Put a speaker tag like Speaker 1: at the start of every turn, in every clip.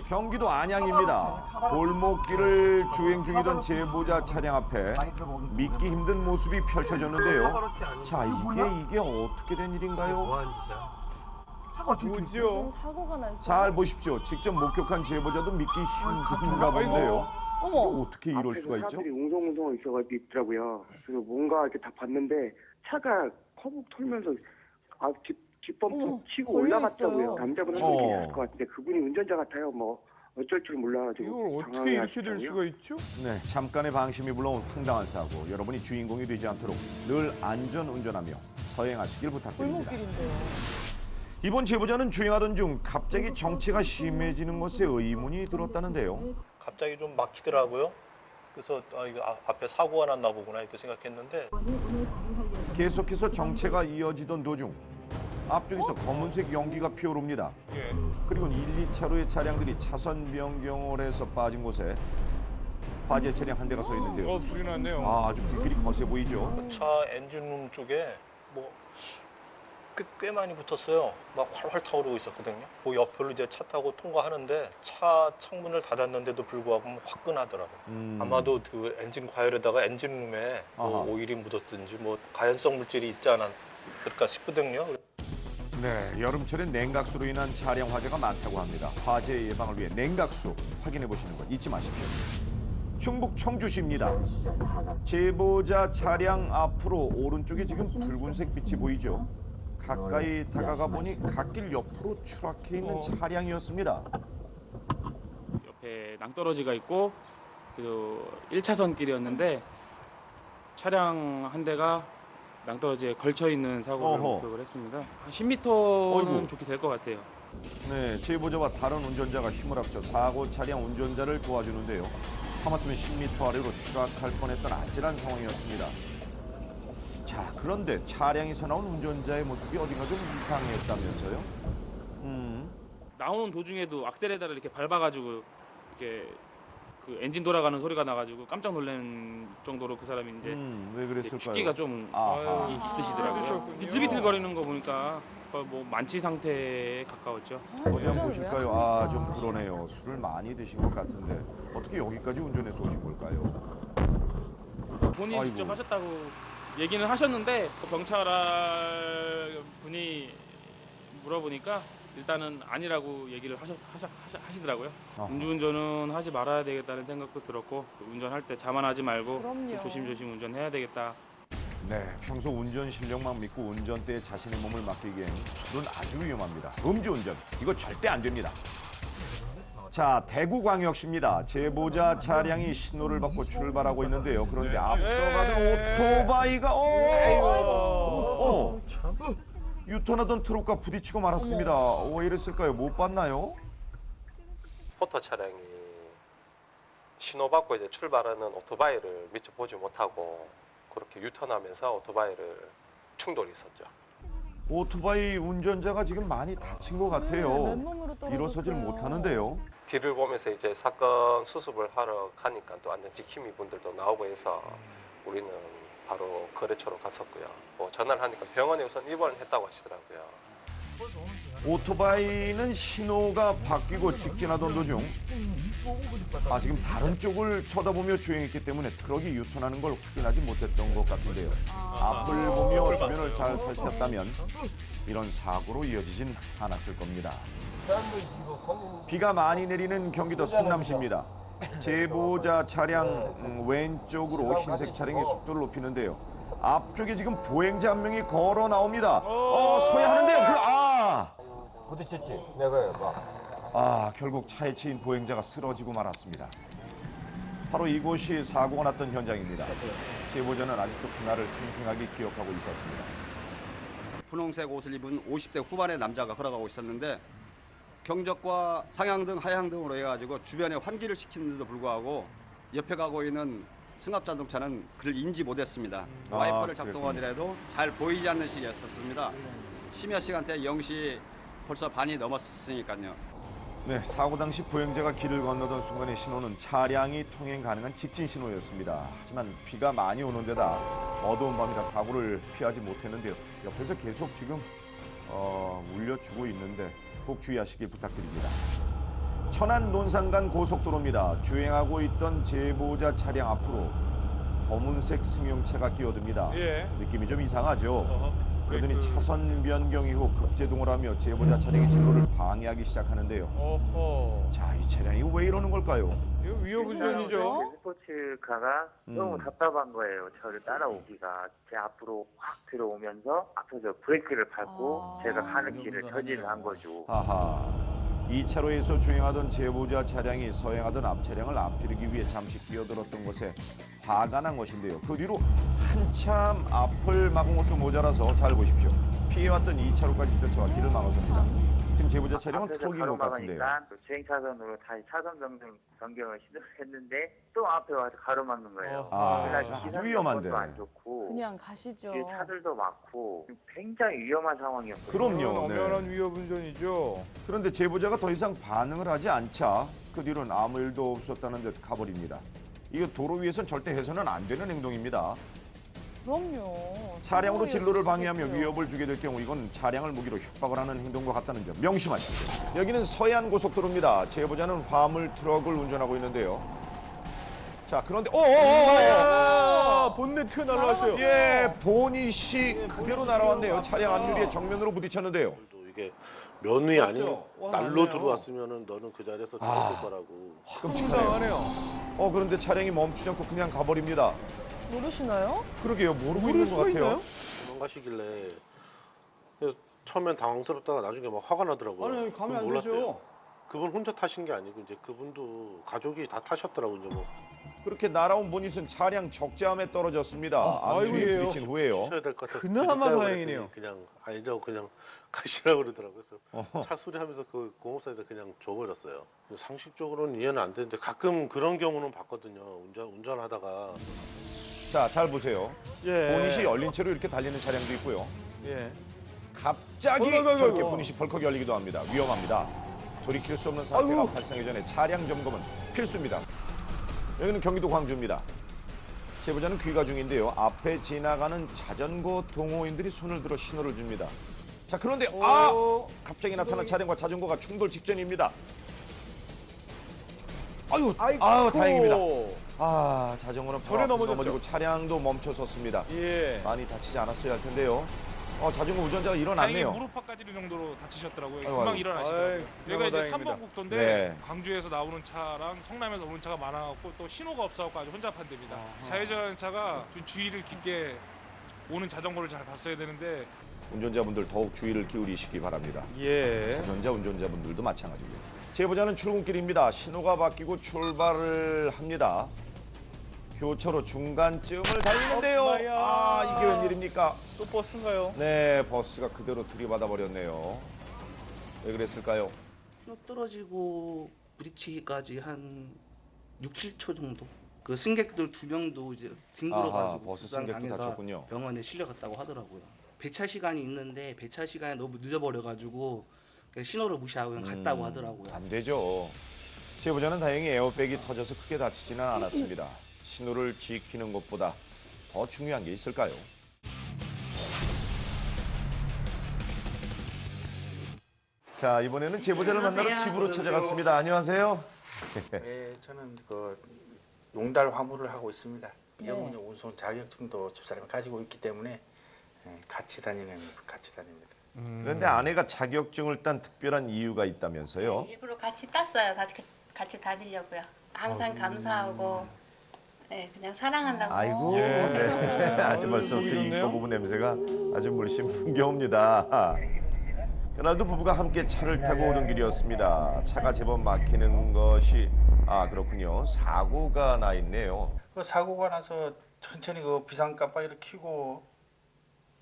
Speaker 1: 경기도 안양입니다. 골목길을 주행 중이던 제보자 차량 앞에 믿기 힘든 모습이 펼쳐졌는데요. 자, 이게 어떻게 된 일인가요?
Speaker 2: 무슨 사고가 났어요?
Speaker 1: 잘 보십시오. 직접 목격한 제보자도 믿기 힘든가 본데요.
Speaker 2: 어머.
Speaker 1: 이게 어떻게 이럴 수가 있죠?
Speaker 3: 사람들이 웅성웅성 있더라고요. 그래서 뭔가 이렇게 다 봤는데 차가 커브 털면서 뒷범
Speaker 2: 어머,
Speaker 3: 치고
Speaker 2: 걸려
Speaker 3: 올라갔다고요.
Speaker 2: 있어요.
Speaker 3: 남자분 한 분이 있을 것 같은데 그분이 운전자 같아요. 뭐 어쩔 줄 몰라가지고
Speaker 4: 이걸 어떻게 이렇게 될 수가 있죠?
Speaker 1: 네, 잠깐의 방심이 불러온 황당한 사고. 여러분이 주인공이 되지 않도록 늘 안전 운전하며 서행하시길 부탁드립니다.
Speaker 2: 골목길인데요.
Speaker 1: 이번 제보자는 주행하던 중 갑자기 정체가 심해지는 것에 의문이 들었다는데요.
Speaker 5: 갑자기 좀 막히더라고요. 그래서 이거 앞에 사고가 났나 보구나 이렇게 생각했는데
Speaker 1: 계속해서 정체가 이어지던 도중 앞쪽에서 검은색 연기가 피어오릅니다.
Speaker 4: 예.
Speaker 1: 그리고 1, 2차로의 차량들이 차선 변경을 해서 빠진 곳에 화재 차량 한 대가 서 있는데요.
Speaker 4: 불이 났네요.
Speaker 1: 아주 불길이 거세 보이죠.
Speaker 5: 차 엔진룸 쪽에 뭐 꽤 많이 붙었어요. 막 활활 타오르고 있었거든요. 그 옆으로 이제 차 타고 통과하는데 차 창문을 닫았는데도 불구하고 화끈하더라고요. 아마도 그 엔진 과열에다가 엔진룸에 뭐
Speaker 1: 아하.
Speaker 5: 오일이 묻었든지 뭐 가연성 물질이 있지 않을까 싶거든요.
Speaker 1: 네, 여름철엔 냉각수로 인한 차량 화재가 많다고 합니다. 화재 예방을 위해 냉각수 확인해 보시는 것 잊지 마십시오. 충북 청주시입니다. 제보자 차량 앞으로 오른쪽에 지금 붉은색 빛이 보이죠? 가까이 다가가 보니 갓길 옆으로 추락해 있는 차량이었습니다.
Speaker 6: 옆에 낭떠러지가 있고 그 1차선 길이었는데 차량 한 대가 낭떠러지에 걸쳐 있는 사고를
Speaker 1: 어허.
Speaker 6: 목격을 했습니다. 한 10m는
Speaker 1: 어이구.
Speaker 6: 좋게 될 것 같아요.
Speaker 1: 네, 제보자와 다른 운전자가 힘을 합쳐 사고 차량 운전자를 도와주는데요. 하마터면 10m 아래로 추락할 뻔했던 아찔한 상황이었습니다. 자, 그런데 차량에서 나온 운전자의 모습이 어딘가 좀 이상했다면서요?
Speaker 6: 나오는 도중에도 악셀에다를 이렇게 밟아가지고 이렇게 그 엔진 돌아가는 소리가 나가지고 깜짝 놀란 정도로 그 사람이 이제
Speaker 1: 왜 그랬을까요?
Speaker 6: 죽기가 좀
Speaker 1: 아하.
Speaker 6: 있으시더라고요.
Speaker 4: 그러셨군요.
Speaker 6: 비틀비틀거리는 거 보니까 거의 뭐 만취 상태에 가까웠죠.
Speaker 1: 어디 한번
Speaker 2: 운전을 왜
Speaker 1: 보실까요?
Speaker 2: 하십니까?
Speaker 1: 아, 좀 그러네요. 술을 많이 드신 것 같은데 어떻게 여기까지 운전해서 오신 걸까요?
Speaker 6: 본인
Speaker 1: 아이고.
Speaker 6: 직접 하셨다고 얘기는 하셨는데 그 경찰 분이 물어보니까 일단은 아니라고 얘기를 하시더라고요.
Speaker 1: 아하.
Speaker 6: 음주운전은 하지 말아야 되겠다는 생각도 들었고 운전할 때 자만하지 말고 좀
Speaker 2: 그럼요.
Speaker 6: 조심조심 운전해야 되겠다.
Speaker 1: 네, 평소 운전 실력만 믿고 운전대에 자신의 몸을 맡기기엔 술은 아주 위험합니다. 음주운전, 이거 절대 안 됩니다. 자, 대구광역시입니다. 제보자 차량이 신호를 받고 출발하고 있는데요. 그런데 앞서가던 오토바이가 유턴하던 트럭과 부딪히고 말았습니다. 왜 이랬을까요? 못 봤나요?
Speaker 7: 포터 차량이 신호받고 이제 출발하는 오토바이를 미처 보지 못하고 그렇게 유턴하면서 오토바이를 충돌이 있었죠.
Speaker 1: 오토바이 운전자가 지금 많이 다친 것 같아요.
Speaker 2: 맨몸으로 떨어졌어요.
Speaker 1: 일어서질 못하는데요.
Speaker 7: 뒤를 보면서 이제 사건 수습을 하러 가니까 또 안전 지킴이 분들도 나오고 해서 우리는 바로 거래처로 갔었고요. 뭐 전화를 하니까 병원에 우선 입원을 했다고 하시더라고요.
Speaker 1: 오토바이는 신호가 바뀌고 직진하던 도중 지금 다른 쪽을 쳐다보며 주행했기 때문에 트럭이 유턴하는 걸 확인하지 못했던 것 같은데요. 앞을 보며 주변을 잘 살폈다면 이런 사고로 이어지진 않았을 겁니다. 비가 많이 내리는 경기도 성남시입니다. 제보자 차량 왼쪽으로 흰색 차량이 속도를 높이는데요. 앞쪽에 지금 보행자 한 명이 걸어 나옵니다. 서야 하는데요.
Speaker 8: 부딪혔지? 내가 막.
Speaker 1: 결국 차에 치인 보행자가 쓰러지고 말았습니다. 바로 이곳이 사고가 났던 현장입니다. 제보자는 아직도 그날을 생생하게 기억하고 있었습니다.
Speaker 9: 분홍색 옷을 입은 50대 후반의 남자가 걸어가고 있었는데 경적과 상향등, 하향등으로 해가지고 주변에 환기를 시키는데도 불구하고 옆에 가고 있는 승합자동차는 그를 인지 못했습니다. 와이퍼를 작동하더라도 잘 보이지 않는 시기였었습니다. 심야 시간대 0시 벌써 반이 넘었으니까요.
Speaker 1: 네, 사고 당시 보행자가 길을 건너던 순간의 신호는 차량이 통행 가능한 직진 신호였습니다. 하지만 비가 많이 오는 데다 어두운 밤이라 사고를 피하지 못했는데요. 옆에서 계속 지금 울려주고 있는데 꼭 주의하시길 부탁드립니다. 천안 논산간 고속도로입니다. 주행하고 있던 제보자 차량 앞으로 검은색 승용차가 끼어듭니다.
Speaker 4: 예.
Speaker 1: 느낌이 좀 이상하죠. 그러더니
Speaker 4: 브레이크.
Speaker 1: 차선 변경 이후 급제동을 하며 제보자 차량의 진로를 방해하기 시작하는데요.
Speaker 4: 어허.
Speaker 1: 자, 이 차량이 왜 이러는 걸까요?
Speaker 4: 이거 위험운전이죠.
Speaker 3: 스포츠카가 너무 답답한 거예요. 저를 따라오기가 제 앞으로 확 들어오면서 앞에서 브레이크를 밟고 제가 가는 길을 저지를 한 거죠.
Speaker 1: 아하. 2차로에서 주행하던 제보자 차량이 서행하던 앞 차량을 앞지르기 위해 잠시 끼어들었던 것에 화가 난 것인데요. 그 뒤로 한참 앞을 막은 것도 모자라서 잘 보십시오. 피해왔던 2차로까지 쫓아와 길을 막아섭니다. 지금 제보자 차량은
Speaker 3: 앞에서
Speaker 1: 트럭인 것 같은데요.
Speaker 3: 가로막으니까 또 주행 차선으로 다시 차선 변경을 시도를 했는데 또 앞에 와서 가로막는 거예요.
Speaker 1: 아,
Speaker 3: 그래서
Speaker 1: 아주
Speaker 3: 기상
Speaker 1: 위험한데.
Speaker 3: 여건도 안 좋고
Speaker 2: 그냥 가시죠.
Speaker 3: 뒤에 차들도 많고 굉장히 위험한 상황이었거든요.
Speaker 1: 그럼요.
Speaker 4: 엄연한 위험운전이죠.
Speaker 1: 그런데 제보자가 더 이상 반응을 하지 않자 그 뒤로는 아무 일도 없었다는 듯 가버립니다. 이거 도로 위에선 절대 해서는 안 되는 행동입니다.
Speaker 2: 그럼요.
Speaker 1: 차량으로 진로를 방해하며
Speaker 2: 있겠고요.
Speaker 1: 위협을 주게 될 경우 이건 차량을 무기로 협박을 하는 행동과 같다는 점 명심하십시오. 여기는 서해안 고속도로입니다. 제보자는 화물 트럭을 운전하고 있는데요. 자, 그런데
Speaker 4: 아, 본네트가 날라왔어요.
Speaker 1: 예, 보닛이 그대로 날아왔네요. 차량 앞유리에 정면으로 부딪혔는데요.
Speaker 10: 이게 면이 아닌
Speaker 1: 와,
Speaker 10: 날로
Speaker 1: 맞네요.
Speaker 10: 들어왔으면은 너는 그 자리에서 죽었을 거라고.
Speaker 1: 끔찍하네요.
Speaker 4: 이상하네요.
Speaker 1: 그런데 차량이 멈추지 않고 그냥 가버립니다.
Speaker 2: 모르시나요?
Speaker 1: 그러게요. 모르고
Speaker 4: 모를
Speaker 1: 있는 것
Speaker 4: 수가
Speaker 1: 같아요.
Speaker 4: 있나요?
Speaker 10: 도망가시길래 그래서 처음엔 당황스럽다가 나중에 막 화가 나더라고요.
Speaker 9: 아니, 가면
Speaker 10: 그건
Speaker 9: 안
Speaker 10: 몰랐대요.
Speaker 9: 되죠.
Speaker 10: 그분 혼자 타신 게 아니고 이제 그분도 가족이 다 타셨더라고 이제 뭐
Speaker 1: 그렇게 날아온 보닛은 차량 적재함에 떨어졌습니다.
Speaker 4: 아이고,
Speaker 1: 앞뒤에
Speaker 4: 예요.
Speaker 1: 부딪힌 후에요.
Speaker 10: 쉬셔야 될 것 같아서
Speaker 4: 그나마
Speaker 10: 드릴까요?
Speaker 4: 다행이네요.
Speaker 10: 그랬더니 그냥 아니라고 그냥 가시라고 그러더라고요. 그래서 차 수리하면서 그 공업사에다 그냥 줘버렸어요. 상식적으로는 이해는 안 되는데 가끔 그런 경우는 봤거든요. 운전하다가
Speaker 1: 자, 잘 보세요.
Speaker 4: 예.
Speaker 1: 보닛이 열린 채로 이렇게 달리는 차량도 있고요.
Speaker 4: 예.
Speaker 1: 갑자기
Speaker 4: 어이구,
Speaker 1: 저렇게
Speaker 4: 어이구.
Speaker 1: 보닛이 벌컥 열리기도 합니다. 위험합니다. 돌이킬 수 없는 사태가
Speaker 4: 아이고.
Speaker 1: 발생하기 전에 차량 점검은 필수입니다. 여기는 경기도 광주입니다. 제보자는 귀가 중인데요. 앞에 지나가는 자전거 동호인들이 손을 들어 신호를 줍니다. 자, 그런데 갑자기 나타난 차량과 자전거가 충돌 직전입니다. 아유, 다행입니다. 자전거는 바로
Speaker 4: 전에
Speaker 1: 앞에서
Speaker 4: 넘어졌죠?
Speaker 1: 넘어지고 차량도 멈춰 섰습니다.
Speaker 4: 예.
Speaker 1: 많이 다치지 않았어야 할 텐데요. 자전거 운전자가
Speaker 11: 다행히
Speaker 1: 일어났네요.
Speaker 11: 무릎팍까지 정도로 다치셨더라고요.
Speaker 1: 아이고,
Speaker 11: 금방
Speaker 1: 아이고.
Speaker 11: 일어나시더라고요.
Speaker 4: 아이,
Speaker 11: 여기가 이제
Speaker 4: 다행입니다.
Speaker 11: 3번 국도인데
Speaker 1: 네.
Speaker 11: 광주에서 나오는 차랑 성남에서 오는 차가 많아갖고 또 신호가 없어갖고 아주 혼잡한 데입니다. 좌회전차가 좀 주의를 깊게 오는 자전거를 잘 봤어야 되는데
Speaker 1: 운전자분들 더욱 주의를 기울이시기 바랍니다.
Speaker 4: 예.
Speaker 1: 자전거 운전자분들도 마찬가지고요. 제보자는 출근길입니다. 신호가 바뀌고 출발을 합니다. 교차로 중간쯤을 달리는데요.
Speaker 4: 엄마야.
Speaker 1: 이게 웬일입니까?
Speaker 4: 또 버스인가요?
Speaker 1: 네, 버스가 그대로 들이받아 버렸네요. 왜 그랬을까요?
Speaker 12: 신호 떨어지고 부딪히기까지 한 6, 7초 정도. 그 승객들 2명도 이제 뒹굴어가지고
Speaker 1: 버스 승객도
Speaker 12: 부상당해서
Speaker 1: 다쳤군요.
Speaker 12: 병원에 실려갔다고 하더라고요. 배차 시간이 있는데 배차 시간이 너무 늦어버려가지고 그냥 신호를 무시하고 그냥 갔다고 하더라고요.
Speaker 1: 안 되죠. 제보자는 다행히 에어백이 터져서 크게 다치지는 않았습니다. 신호를 지키는 것보다 더 중요한 게 있을까요? 자, 이번에는 제보자를 만나러 집으로 찾아갔습니다. 안녕하세요.
Speaker 13: 네, 저는 그 용달 화물을 하고 있습니다.
Speaker 2: 네.
Speaker 13: 영문의 운송 자격증도 집사람이 가지고 있기 때문에 같이 다닙니다.
Speaker 1: 그런데 아내가 자격증을 딴 특별한 이유가 있다면서요?
Speaker 14: 일부러 같이 땄어요. 같이 다니려고요. 항상 감사하고 그냥 사랑한다고.
Speaker 1: 아이고, 아주 벌써부터 이거 부부 냄새가 아주 물씬 풍겨옵니다. 그날도 부부가 함께 차를 타고 오던 길이었습니다. 차가 제법 막히는 것이 그렇군요. 사고가 나 있네요.
Speaker 13: 그 사고가 나서 천천히 그 비상 깜빡이를 켜고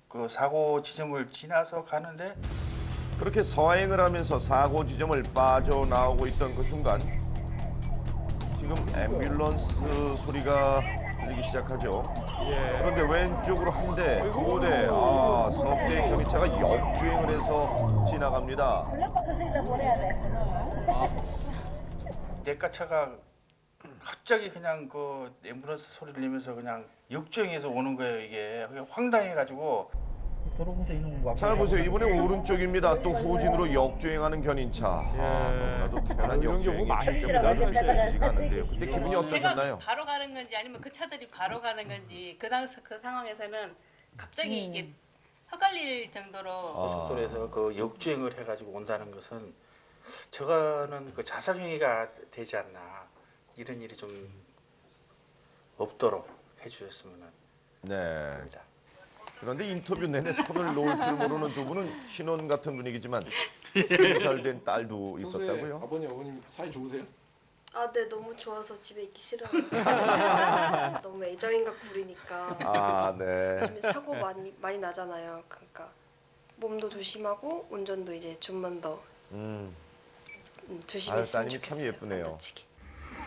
Speaker 13: 그 사고 지점을 지나서 가는데
Speaker 1: 그렇게 서행을 하면서 사고 지점을 빠져나오고 있던 그 순간 지금 앰뷸런스 소리가 들리기 시작하죠. 그런데 왼쪽으로 한 대, 두 대, 석 대의 견인차가 역주행을 해서 지나갑니다.
Speaker 13: 내과차가 갑자기 그냥 그 앰뷸런스 소리를 내면서 그냥 역주행해서 오는 거예요. 이게 황당해가지고
Speaker 1: 잘 보세요. 이번에 오른쪽입니다. 또 후진으로 역주행하는 견인차. 너무나도 태연한
Speaker 4: 이런 경우 많이
Speaker 1: 역주행이
Speaker 4: 있습니다,
Speaker 1: 때문에
Speaker 4: 사실.
Speaker 1: 느껴지지가 않는데요. 그때 기분이
Speaker 14: 제가
Speaker 1: 어떠셨나요?
Speaker 14: 바로 가는 건지 아니면 그 차들이 바로 가는 건지 그 상황에서는 갑자기 이게 헛갈릴 정도로
Speaker 13: 고속도로에서 그 역주행을 해가지고 온다는 것은 저거는 그 자살 행위가 되지 않나 이런 일이 좀 없도록 해주셨으면
Speaker 1: 네.
Speaker 13: 합니다.
Speaker 1: 그런데 인터뷰 내내 손을 놓을 줄 모르는 두 분은 신혼 같은 분위기지만 20살 된 딸도 있었다고요?
Speaker 15: 아버님, 어머님 사이 좋으세요?
Speaker 16: 아, 네, 너무 좋아서 집에 있기 싫어요. 너무 애정인각 부리니까.
Speaker 1: 아, 네.
Speaker 16: 요즘에 사고 많이 나잖아요. 그러니까 몸도 조심하고 운전도 이제 좀만 더 조심했으면
Speaker 1: 따님이 참
Speaker 16: 좋겠어요.
Speaker 1: 예쁘네요.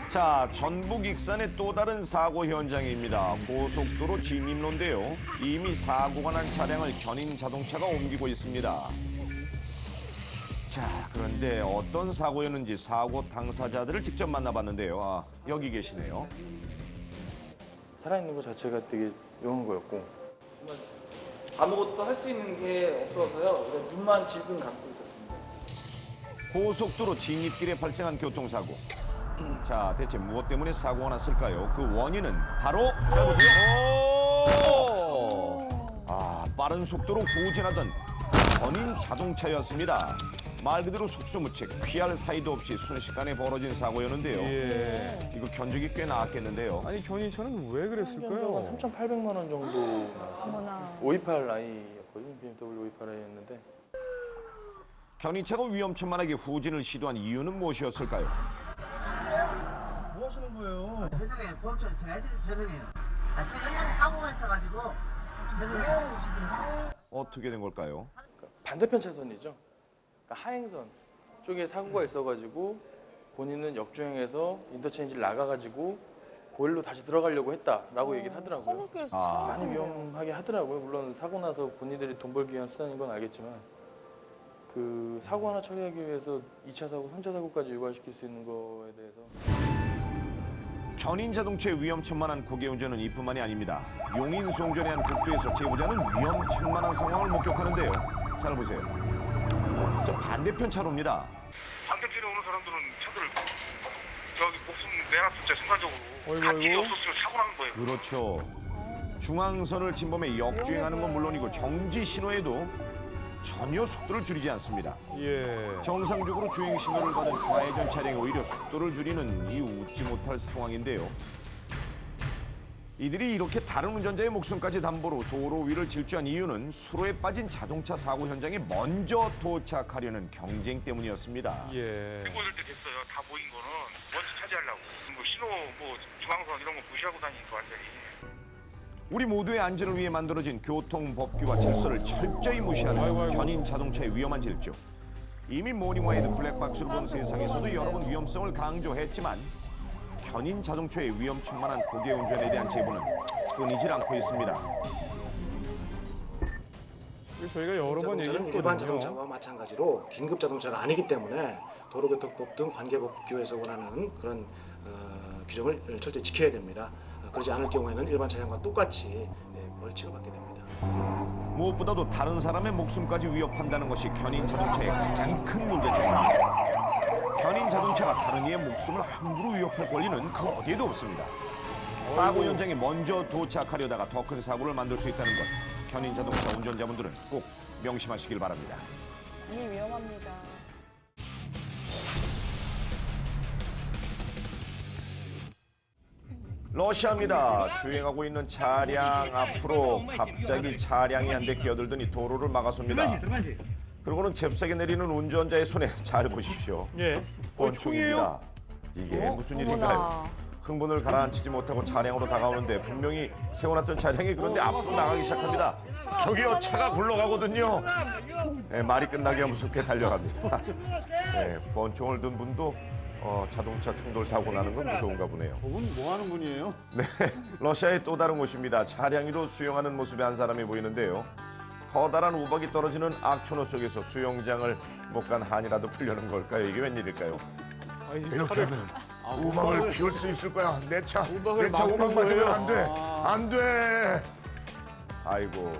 Speaker 1: 자, 전북 익산의 또 다른 사고 현장입니다. 고속도로 진입로인데요. 이미 사고가 난 차량을 견인 자동차가 옮기고 있습니다. 자, 그런데 어떤 사고였는지 사고 당사자들을 직접 만나봤는데요. 아, 여기 계시네요.
Speaker 6: 살아있는 것 자체가 되게 용한 거였고
Speaker 17: 아무것도 할 수 있는 게 없어서요. 그냥 눈만 질끈 감고 있었습니다.
Speaker 1: 고속도로 진입길에 발생한 교통사고. 자, 대체 무엇 때문에 사고가 났을까요? 그 원인은 바로 잘 보세요. 아, 빠른 속도로 후진하던 견인 자동차였습니다. 말 그대로 속수무책, 피할 사이도 없이 순식간에 벌어진 사고였는데요. 이거 견적이 꽤 나왔겠는데요.
Speaker 4: 아니 견인차는 왜 그랬을까요?
Speaker 6: 3,800만 원 정도 나왔어요. 528i였거든요. BMW 528i였는데
Speaker 1: 견인차가 위험천만하게 후진을 시도한 이유는 무엇이었을까요?
Speaker 18: 뭐 하시는 거예요? 죄송해요. 범죄 저 애들이 죄송해요. 그냥 사고가 있어가지고 죄송해요.
Speaker 1: 어떻게 된 걸까요?
Speaker 6: 반대편 차선이죠. 그러니까 하행선 쪽에 사고가 있어가지고 본인은 역주행해서 인터체인지를 나가가지고 고일로 다시 들어가려고 했다라고 얘기를 하더라고요.
Speaker 2: 커브길에서
Speaker 6: 많이 위험하게 하더라고요. 물론 사고 나서 본인들이 돈 벌기 위한 수단인 건 알겠지만 그 사고 하나 처리하기 위해서 2차 사고, 3차 사고까지 유발시킬 수 있는 거에 대해서
Speaker 1: 견인 자동차의 위험천만한 고개운전은 이뿐만이 아닙니다. 용인송전의 한 국도에서 제보자는 위험천만한 상황을 목격하는데요. 잘 보세요. 저 반대편 차로입니다.
Speaker 11: 반대편에 오는 사람들은 차들 저기 목숨 내놨을 때 순간적으로 갓길이
Speaker 1: 어이구.
Speaker 11: 없었으면 사고 난 거예요.
Speaker 1: 그렇죠. 중앙선을 침범해 역주행하는 건 물론이고 정지 신호에도 전혀 속도를 줄이지 않습니다. 정상적으로 주행 신호를 받은 좌회전 차량이 오히려 속도를 줄이는 이 웃지 못할 상황인데요. 이들이 이렇게 다른 운전자의 목숨까지 담보로 도로 위를 질주한 이유는 수로에 빠진 자동차 사고 현장에 먼저 도착하려는 경쟁 때문이었습니다.
Speaker 11: 들고 있을 때 됐어요. 다 보인 거는 먼저 차지하려고. 뭐 신호, 뭐 중앙선 이런 거 무시하고 다니는 거 완전히.
Speaker 1: 우리 모두의 안전을 위해 만들어진 교통법규와 질서를 철저히 무시하는 견인 자동차의 위험한 질주. 이미 모닝와이드 블랙박스로 본 세상에서도 여러 번 위험성을 강조했지만 견인 자동차의 위험천만한 고개운전에 대한 제보는 끊이질 않고 있습니다.
Speaker 4: 저희가 여러 번
Speaker 19: 자동차는
Speaker 4: 얘기했거든요.
Speaker 19: 일반 자동차와 마찬가지로 긴급 자동차가 아니기 때문에 도로교통법 등 관계법규에서 원하는 그런 규정을 철저히 지켜야 됩니다. 그러지 않을 경우에는 일반 차량과 똑같이 벌칙을 받게 됩니다.
Speaker 1: 무엇보다도 다른 사람의 목숨까지 위협한다는 것이 견인 자동차의 가장 큰 문제점입니다. 견인 자동차가 다른 이의 목숨을 함부로 위협할 권리는 그 어디에도 없습니다. 사고 현장에 먼저 도착하려다가 더 큰 사고를 만들 수 있다는 것, 견인 자동차 운전자분들은 꼭 명심하시길 바랍니다.
Speaker 2: 많이 위험합니다.
Speaker 1: 러시아입니다. 주행하고 있는 차량 앞으로 갑자기 차량이 한 대 끼어들더니 도로를 막아섭니다. 그리고는 잽싸게 내리는 운전자의 손에 잘 보십시오. 권총입니다. 이게 무슨 일인가요? 흥분을 가라앉히지 못하고 차량으로 다가오는데 분명히 세워놨던 차량이 그런데 앞으로 나가기 시작합니다. 저기요, 차가 굴러가거든요. 네, 말이 끝나기가 무섭게 달려갑니다. 네, 권총을 든 분도 자동차 충돌 사고 나는 건 무서운가 보네요.
Speaker 15: 저분 뭐 하는 분이에요?
Speaker 1: 네, 러시아의 또 다른 곳입니다. 차량 위로 수영하는 모습의 한 사람이 보이는데요. 커다란 우박이 떨어지는 악천후 속에서 수영장을 못 간 한이라도 풀려는 걸까요? 이게 웬일일까요? 이렇게 하면 우박을 피울 수 있을 거야. 내 차 우박 맞으면 안 돼. 안 돼. 아이고,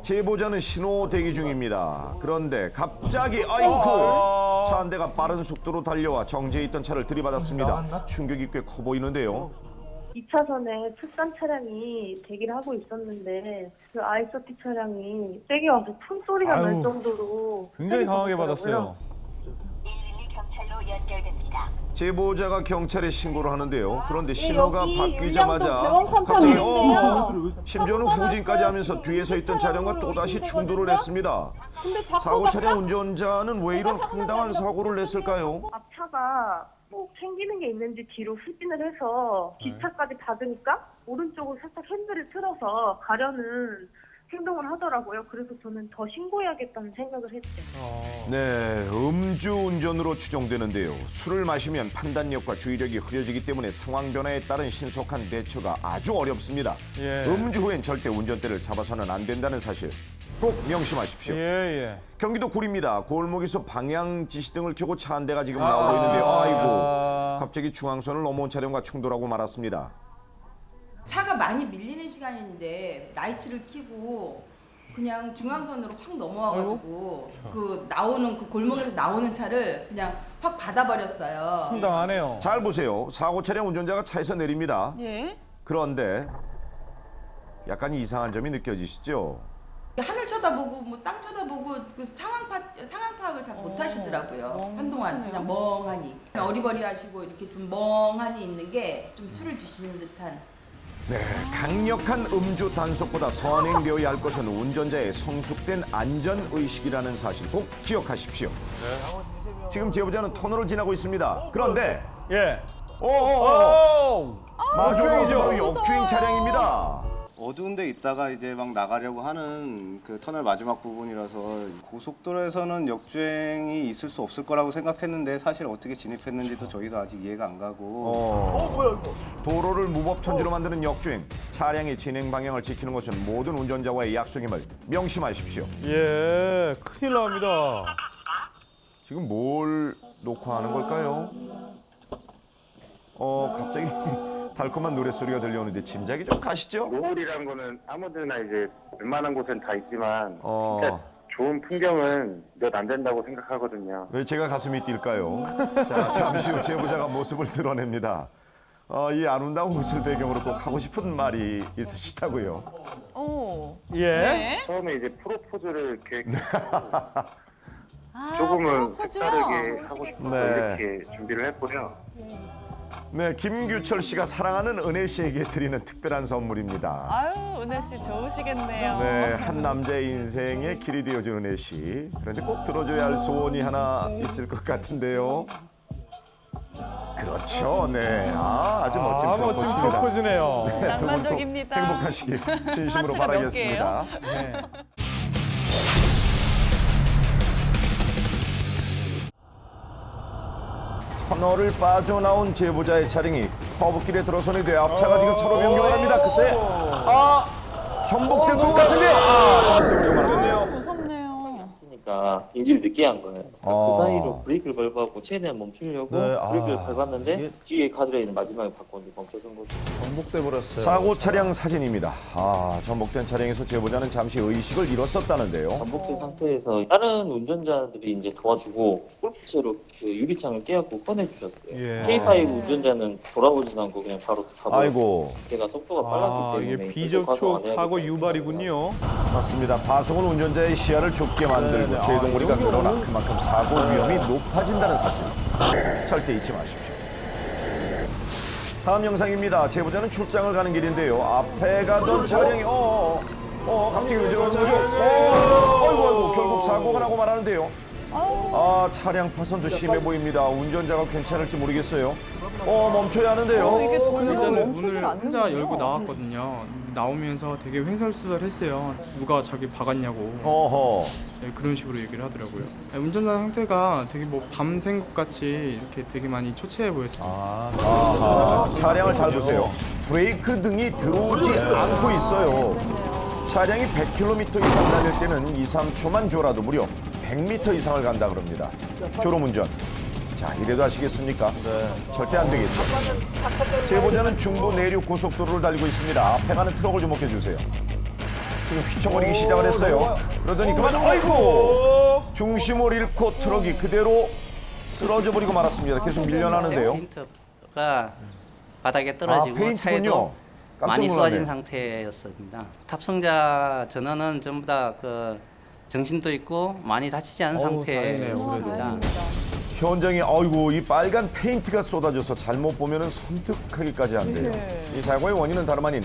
Speaker 1: 제보자는 신호 대기 중입니다. 그런데 갑자기 아이쿠 차 한 대가 빠른 속도로 달려와 정지해 있던 차를 들이받았습니다. 충격이 꽤 커 보이는데요.
Speaker 20: 2차선에 투싼 차량이 대기를 하고 있었는데 그 아이소티 차량이 세게 와서 큰 소리가 날
Speaker 4: 아유,
Speaker 20: 정도로
Speaker 4: 굉장히 강하게
Speaker 20: 받았더라고요.
Speaker 4: 받았어요.
Speaker 1: 제보자가 경찰에 신고를 하는데요. 그런데 신호가
Speaker 20: 여기
Speaker 1: 바뀌자마자
Speaker 20: 율량동
Speaker 1: 갑자기
Speaker 20: 병원칸
Speaker 1: 심지어는 후진까지 하면서 뒤에 서 있던 차량과 또다시 충돌을 했습니다.
Speaker 20: 근데 자꾸
Speaker 1: 사고 차량 운전자는 왜 이런 황당한 사고를 냈을까요?
Speaker 20: 앞차가 뭐 챙기는 게 있는지 뒤로 후진을 해서 뒷차까지 받으니까 오른쪽으로 살짝 핸들을 틀어서 가려는 행동을 하더라고요. 그래서 저는 더 신고해야겠다는 생각을 했죠.
Speaker 1: 네, 음주운전으로 추정되는데요. 술을 마시면 판단력과 주의력이 흐려지기 때문에 상황 변화에 따른 신속한 대처가 아주 어렵습니다.
Speaker 4: 예.
Speaker 1: 음주 후엔 절대 운전대를 잡아서는 안 된다는 사실 꼭 명심하십시오.
Speaker 4: 예.
Speaker 1: 경기도 구리입니다. 골목에서 방향 지시등을 켜고 차 한 대가 지금 나오고 있는데요. 아이고, 갑자기 중앙선을 넘어온 차량과 충돌하고 말았습니다.
Speaker 21: 차가 많이 밀리는 시간인데 라이트를 켜고 그냥 중앙선으로 확 넘어와가지고 그 나오는 그 골목에서 나오는 차를 그냥 확 받아버렸어요.
Speaker 4: 황당하네요.
Speaker 1: 잘 보세요. 사고 차량 운전자가 차에서 내립니다.
Speaker 21: 예?
Speaker 1: 그런데 약간 이상한 점이 느껴지시죠?
Speaker 21: 하늘 쳐다보고 뭐 땅 쳐다보고 그 상황 파악을 잘 못하시더라고요. 한동안 그냥 멍하니 어리버리하시고 이렇게 좀 멍하니 있는 게 좀 술을 드시는 듯한.
Speaker 1: 네, 강력한 음주 단속보다 선행되어야 할 것은 운전자의 성숙된 안전의식이라는 사실 꼭 기억하십시오. 지금 제보자는 터널을 지나고 있습니다. 그런데 마주하고 있는 바로 역주행 차량입니다.
Speaker 22: 어두운 데 있다가 이제 막 나가려고 하는 그 터널 마지막 부분이라서 고속도로에서는 역주행이 있을 수 없을 거라고 생각했는데 사실 어떻게 진입했는지도 저희도 아직 이해가 안 가고.
Speaker 1: 뭐야 이거? 도로를 무법천지로 만드는 역주행. 차량의 진행 방향을 지키는 것은 모든 운전자와의 약속임을 명심하십시오.
Speaker 4: 예, 큰일 납니다.
Speaker 1: 지금 뭘 녹화하는 걸까요? 갑자기 달콤한 노랫소리가 들려오는데 짐작이 좀 가시죠?
Speaker 3: 노을이란 거는 아무데나 이제 웬만한 곳엔 다 있지만 진짜 좋은 풍경은 몇 안 된다고 생각하거든요.
Speaker 1: 왜 제가 가슴이 뛸까요? 자, 잠시 후 제보자가 모습을 드러냅니다. 이 아름다운 곳을 배경으로 꼭 하고 싶은 말이 있으시다고요?
Speaker 3: 네. 처음에 이제 프로포즈를 계획했고 조금은 색다르게 하고 싶어서 이렇게 준비를 했고요.
Speaker 1: 네, 김규철 씨가 사랑하는 은혜 씨에게 드리는 특별한 선물입니다.
Speaker 2: 아유, 은혜 씨 좋으시겠네요.
Speaker 1: 네, 한 남자의 인생에 길이 되어준 은혜 씨. 그런데 꼭 들어줘야 할 소원이 하나 있을 것 같은데요. 그렇죠, 네. 아주 멋진
Speaker 4: 멋진
Speaker 1: 프로포즈입니다.
Speaker 4: 프로포즈네요.
Speaker 1: 네, 두 분 꼭
Speaker 2: 낭만적입니다.
Speaker 1: 행복하시길 진심으로
Speaker 2: 하트가 몇
Speaker 1: 바라겠습니다.
Speaker 2: 개예요?
Speaker 1: 터널을 빠져나온 제보자의 차량이 커브길에 들어서는데 앞차가 지금 차로 변경을 합니다. 글쎄, 전복될 것 같은데요. 전복될 것 같은데요.
Speaker 2: 무섭네요.
Speaker 23: 그러니까 인지를 늦게 한 거예요.
Speaker 1: 아.
Speaker 23: 그 사이로 브레이크를 밟아갖고 최대한 멈추려고 브레이크를 밟았는데 뒤에 가드레일은 마지막에 바꿨는데 멈춰선 거죠.
Speaker 1: 전복돼 버렸어요. 사고 차량 사진입니다. 전복된 차량에서 제보자는 잠시 의식을 잃었었다는데요.
Speaker 23: 전복된 상태에서 다른 운전자들이 이제 도와주고 골프채로 그 유리창을 깨갖고 꺼내주셨어요.
Speaker 1: 예.
Speaker 23: K5 운전자는 돌아보지도 않고 그냥 바로 가고.
Speaker 1: 아이고.
Speaker 23: 제가 속도가 빨랐기 때문에
Speaker 4: 이게 비접촉 사고 유발이군요.
Speaker 1: 맞습니다. 과속은 운전자의 시야를 좁게 만들고 제동거리가 늘어나 그만큼 사고 위험이 높아진다는 사실 절대 잊지 마십시오. 다음 영상입니다. 제보자는 출장을 가는 길인데요. 앞에 가던 차량이 갑자기 왜 저러는 거죠? 아이고 결국 사고가 나고 말하는데요. 차량 파손도 심해 보입니다. 운전자가 괜찮을지 모르겠어요. 멈춰야 하는데요.
Speaker 2: 이게 도로가 멈추질
Speaker 24: 문을
Speaker 2: 않는군요.
Speaker 24: 혼자 열고 나왔거든요. 나오면서 되게 횡설수설했어요. 누가 자기 박았냐고. 네, 그런 식으로 얘기를 하더라고요. 운전자 상태가 되게 뭐 밤샌 것 같이 이렇게 되게 많이 초췌해 보였습니다.
Speaker 1: 차량을 잘 보세요. 브레이크 등이 들어오지 않고 있어요. 차량이 100km 이상 다닐 때는 2, 3초만 졸아도 무려 100m 이상을 간다 그럽니다. 졸음운전. 자, 이래도 하시겠습니까? 절대 안 되겠죠. 제보자는 중부 내륙 고속도로를 달리고 있습니다. 앞에 가는 트럭을 주목해 주세요. 지금 휘청거리기 시작을 했어요. 그러더니 그만 아이고 중심을 잃고 트럭이 그대로 쓰러져 버리고 말았습니다. 계속 밀려나는데요.
Speaker 5: 페인트가 바닥에 떨어지고
Speaker 1: 페인트군요.
Speaker 5: 차에도
Speaker 1: 깜짝
Speaker 5: 많이
Speaker 1: 놀랐네.
Speaker 5: 쏟아진 상태였습니다. 탑승자 전원은 전부 다 그 정신도 있고 많이 다치지 않은 상태였습니다.
Speaker 1: 현장에 아이고 이 빨간 페인트가 쏟아져서 잘못 보면은 섬뜩하기까지 한데요. 이 사고의 원인은 다름 아닌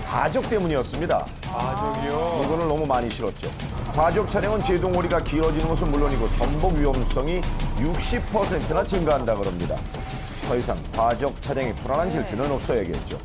Speaker 1: 과적 때문이었습니다.
Speaker 4: 과적이요?
Speaker 1: 물건을 너무 많이 실었죠. 과적 차량은 제동거리가 길어지는 것은 물론이고 전복 위험성이 60%나 증가한다 그럽니다. 더 이상 과적 차량의 불안한 질주는 없어야겠죠.